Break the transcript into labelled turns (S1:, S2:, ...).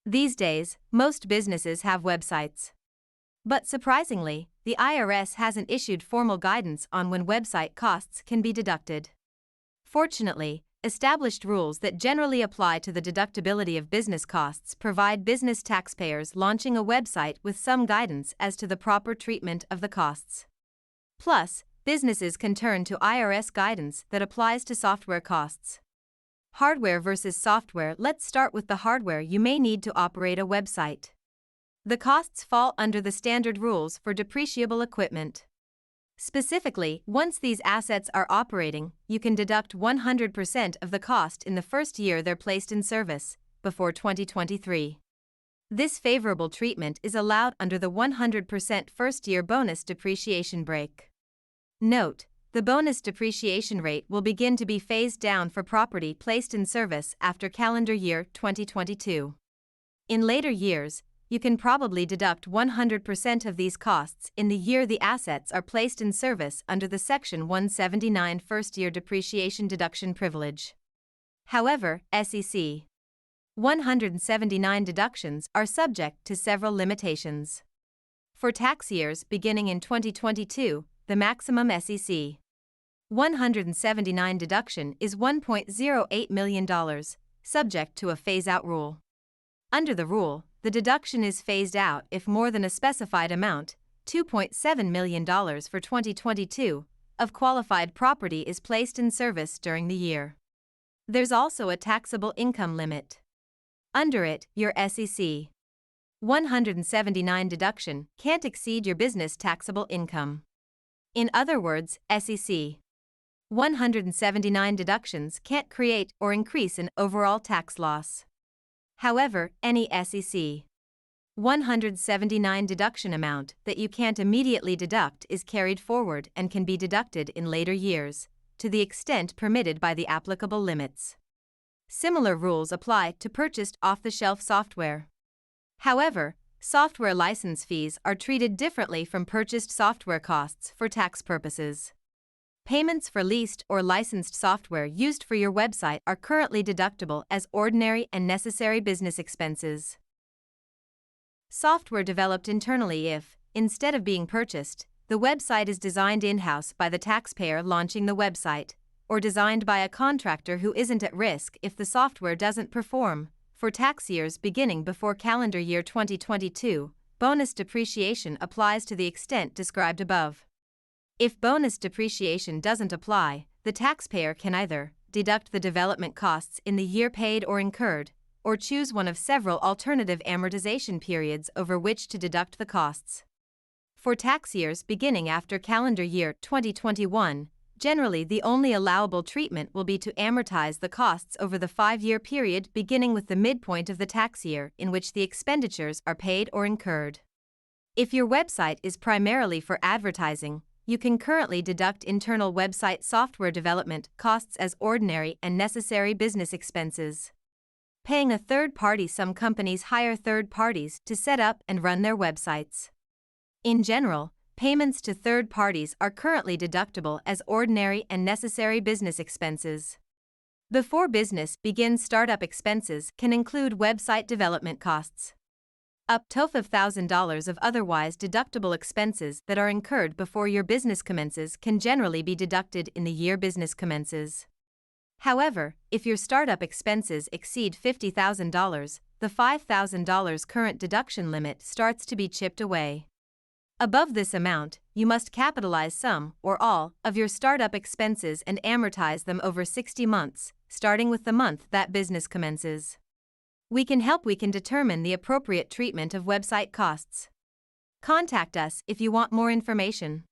S1: These days, most businesses have websites. But surprisingly, the IRS hasn't issued formal guidance on when website costs can be deducted. Fortunately, established rules that generally apply to the deductibility of business costs provide business taxpayers launching a website with some guidance as to the proper treatment of the costs. Plus, businesses can turn to IRS guidance that applies to software costs. Hardware versus software. Let's start with the hardware you may need to operate a website. The costs fall under the standard rules for depreciable equipment. Specifically, once these assets are operating, you can deduct 100% of the cost in the first year they're placed in service, before 2023. This favorable treatment is allowed under the 100% first-year bonus depreciation break. Note: the bonus depreciation rate will begin to be phased down for property placed in service after calendar year 2022. In later years, you can probably deduct 100% of these costs in the year the assets are placed in service under the Section 179 first-year depreciation deduction privilege. However, SEC 179 deductions are subject to several limitations. For tax years beginning in 2022, the maximum SEC 179 deduction is $1.08 million, subject to a phase-out rule. Under the rule, the deduction is phased out if more than a specified amount, $2.7 million for 2022, of qualified property is placed in service during the year. There's also a taxable income limit. Under it, your SEC 179 deduction can't exceed your business taxable income. In other words, SEC 179 deductions can't create or increase an overall tax loss. However, any SEC 179 deduction amount that you can't immediately deduct is carried forward and can be deducted in later years, to the extent permitted by the applicable limits. Similar rules apply to purchased off-the-shelf software. However, software license fees are treated differently from purchased software costs for tax purposes. Payments for leased or licensed software used for your website are currently deductible as ordinary and necessary business expenses. Software developed internally. If, instead of being purchased, the website is designed in-house by the taxpayer launching the website, or designed by a contractor who isn't at risk if the software doesn't perform, for tax years beginning before calendar year 2022, bonus depreciation applies to the extent described above. If bonus depreciation doesn't apply, the taxpayer can either deduct the development costs in the year paid or incurred, or choose one of several alternative amortization periods over which to deduct the costs. For tax years beginning after calendar year 2021, generally the only allowable treatment will be to amortize the costs over the 5-year period beginning with the midpoint of the tax year in which the expenditures are paid or incurred. If your website is primarily for advertising, you can currently deduct internal website software development costs as ordinary and necessary business expenses. Paying a third party. Some companies hire third parties to set up and run their websites. In general, payments to third parties are currently deductible as ordinary and necessary business expenses. Before business begins, startup expenses can include website development costs. Up to $5,000 of otherwise deductible expenses that are incurred before your business commences can generally be deducted in the year business commences. However, if your startup expenses exceed $50,000, the $5,000 current deduction limit starts to be chipped away. Above this amount, you must capitalize some or all of your startup expenses and amortize them over 60 months, starting with the month that business commences. We can help. We can determine the appropriate treatment of website costs. Contact us if you want more information.